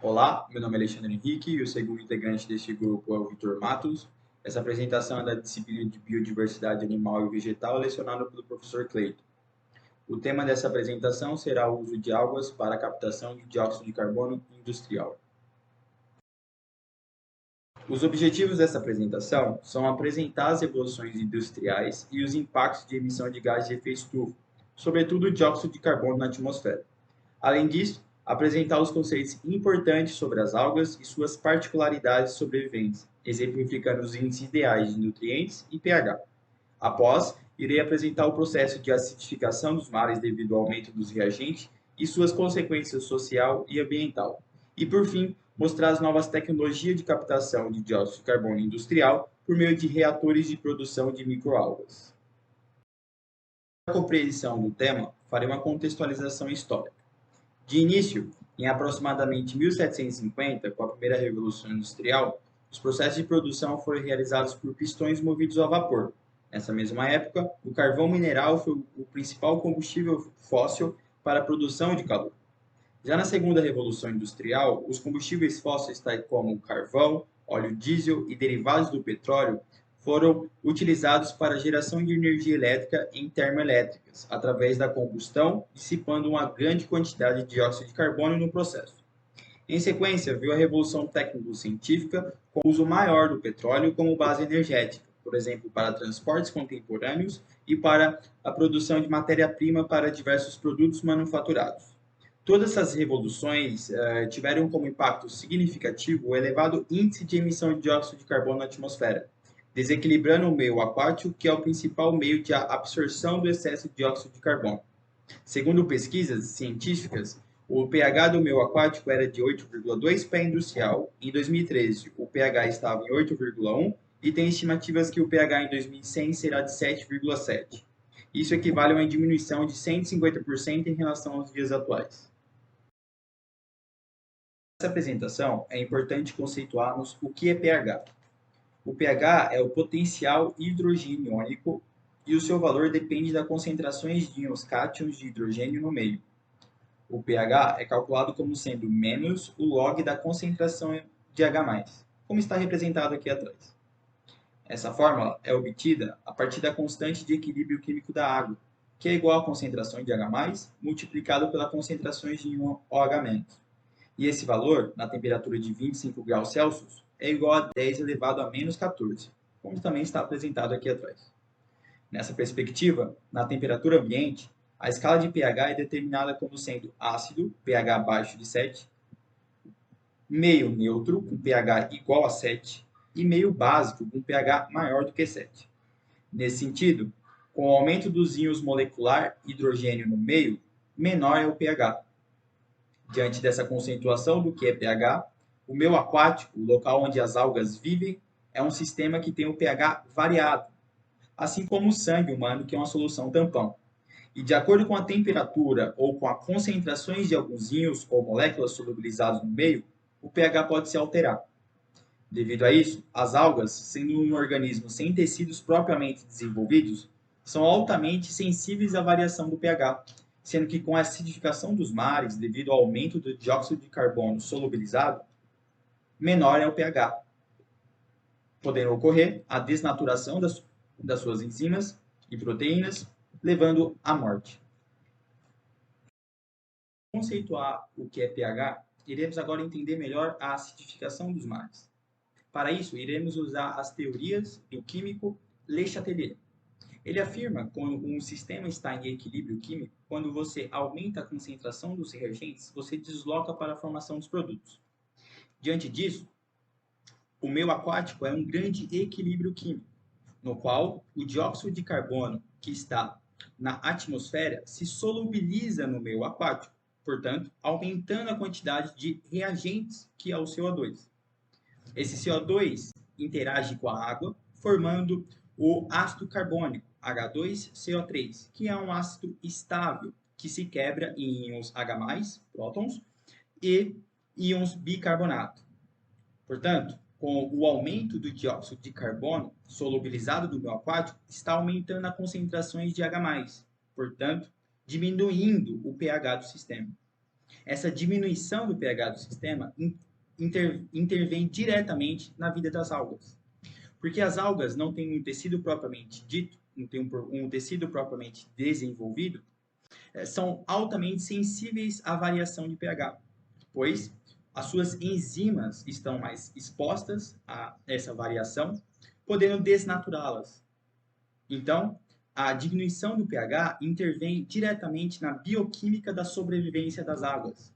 Olá, meu nome é Alexandre Henrique e o segundo integrante deste grupo é o Vitor Matos. Essa apresentação é da disciplina de Biodiversidade Animal e Vegetal, lecionada pelo professor Cleiton. O tema dessa apresentação será o uso de algas para a captação de dióxido de carbono industrial. Os objetivos dessa apresentação são apresentar as evoluções industriais e os impactos de emissão de gases de efeito estufa, sobretudo o dióxido de carbono na atmosfera. Além disso, apresentar os conceitos importantes sobre as algas e suas particularidades sobreviventes, exemplificando os índices ideais de nutrientes e pH. Após, irei apresentar o processo de acidificação dos mares devido ao aumento dos reagentes e suas consequências social e ambiental. E, por fim, mostrar as novas tecnologias de captação de dióxido de carbono industrial por meio de reatores de produção de microalgas. Para a compreensão do tema, farei uma contextualização histórica. De início, em aproximadamente 1750, com a primeira Revolução Industrial, os processos de produção foram realizados por pistões movidos a vapor. Nessa mesma época, o carvão mineral foi o principal combustível fóssil para a produção de calor. Já na segunda Revolução Industrial, os combustíveis fósseis, tais como carvão, óleo diesel e derivados do petróleo, foram utilizados para a geração de energia elétrica em termoelétricas, através da combustão, dissipando uma grande quantidade de dióxido de carbono no processo. Em sequência, veio a Revolução Técnico-Científica, com o uso maior do petróleo como base energética, por exemplo, para transportes contemporâneos e para a produção de matéria-prima para diversos produtos manufaturados. Todas essas revoluções tiveram como impacto significativo o elevado índice de emissão de dióxido de carbono na atmosfera, desequilibrando o meio aquático, que é o principal meio de absorção do excesso de dióxido de carbono. Segundo pesquisas científicas, o pH do meio aquático era de 8,2 pé industrial. Em 2013, o pH estava em 8,1 e tem estimativas que o pH em 2100 será de 7,7. Isso equivale a uma diminuição de 150% em relação aos dias atuais. Nessa apresentação, é importante conceituarmos o que é pH. O pH é o potencial hidrogeniônico e o seu valor depende das concentrações de íons cátions de hidrogênio no meio. O pH é calculado como sendo menos o log da concentração de H+, como está representado aqui atrás. Essa fórmula é obtida a partir da constante de equilíbrio químico da água, que é igual à concentração de H+, multiplicado pela concentração de íon OH-. E esse valor, na temperatura de 25 graus Celsius, é igual a 10 elevado a menos 14, como também está apresentado aqui atrás. Nessa perspectiva, na temperatura ambiente, a escala de pH é determinada como sendo ácido, pH abaixo de 7, meio neutro, com pH igual a 7, e meio básico, com pH maior do que 7. Nesse sentido, com o aumento dos íons molecular hidrogênio no meio, menor é o pH. Diante dessa conceituação do que é pH, o meio aquático, o local onde as algas vivem, é um sistema que tem o pH variado, assim como o sangue humano, que é uma solução tampão. E de acordo com a temperatura ou com as concentrações de alguns íons ou moléculas solubilizados no meio, o pH pode se alterar. Devido a isso, as algas, sendo um organismo sem tecidos propriamente desenvolvidos, são altamente sensíveis à variação do pH, sendo que com a acidificação dos mares, devido ao aumento do dióxido de carbono solubilizado, menor é o pH, podendo ocorrer a desnaturação das suas enzimas e proteínas, levando à morte. Para conceituar o que é pH, iremos agora entender melhor a acidificação dos mares. Para isso, iremos usar as teorias do químico Le Chatelier. Ele afirma que quando um sistema está em equilíbrio químico, quando você aumenta a concentração dos reagentes, você desloca para a formação dos produtos. Diante disso, o meio aquático é um grande equilíbrio químico, no qual o dióxido de carbono que está na atmosfera se solubiliza no meio aquático, portanto, aumentando a quantidade de reagentes que é o CO2. Esse CO2 interage com a água, formando o ácido carbônico, H2CO3, que é um ácido estável, que se quebra em íons H+, prótons, e íons bicarbonato. Portanto, com o aumento do dióxido de carbono solubilizado do meio aquático, está aumentando as concentrações de H+, portanto, diminuindo o pH do sistema. Essa diminuição do pH do sistema intervém diretamente na vida das algas, porque as algas não têm um tecido propriamente dito, não têm um tecido propriamente desenvolvido, são altamente sensíveis à variação de pH, pois as suas enzimas estão mais expostas a essa variação, podendo desnaturá-las. Então, a diminuição do pH intervém diretamente na bioquímica da sobrevivência das algas.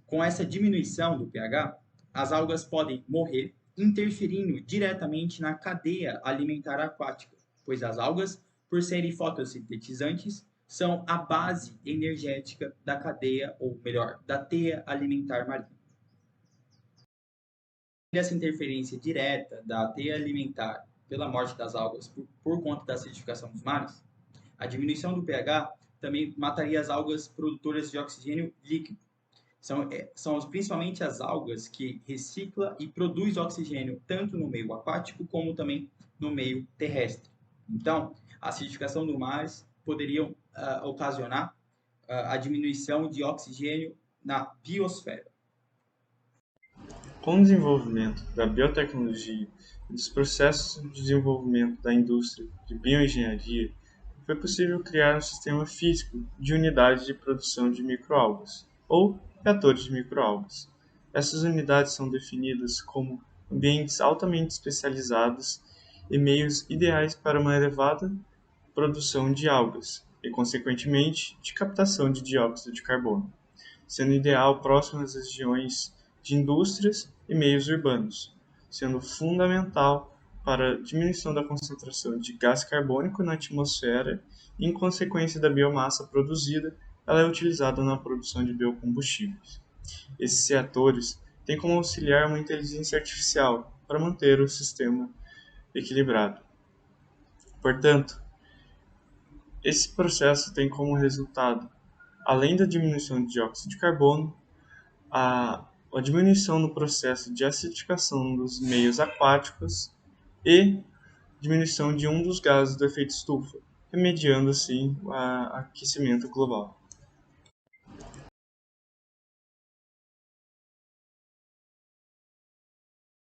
Com essa diminuição do pH, as algas podem morrer, interferindo diretamente na cadeia alimentar aquática, pois as algas, por serem fotossintetizantes, são a base energética da cadeia, ou melhor, da teia alimentar marinha. Essa interferência direta da teia alimentar pela morte das algas por conta da acidificação dos mares, a diminuição do pH também mataria as algas produtoras de oxigênio líquido. São principalmente as algas que recicla e produz oxigênio tanto no meio aquático como também no meio terrestre. Então, a acidificação dos mares poderia ocasionar a diminuição de oxigênio na biosfera. Com o desenvolvimento da biotecnologia e dos processos de desenvolvimento da indústria de bioengenharia, foi possível criar um sistema físico de unidades de produção de microalgas, ou reatores de microalgas. Essas unidades são definidas como ambientes altamente especializados e meios ideais para uma elevada produção de algas e, consequentemente, de captação de dióxido de carbono, sendo ideal próximo às regiões de indústrias e meios urbanos, sendo fundamental para a diminuição da concentração de gás carbônico na atmosfera e, em consequência da biomassa produzida, ela é utilizada na produção de biocombustíveis. Esses reatores têm como auxiliar uma inteligência artificial para manter o sistema equilibrado. Portanto, esse processo tem como resultado, além da diminuição de dióxido de carbono, a diminuição no processo de acidificação dos meios aquáticos e diminuição de um dos gases do efeito estufa, remediando assim o aquecimento global.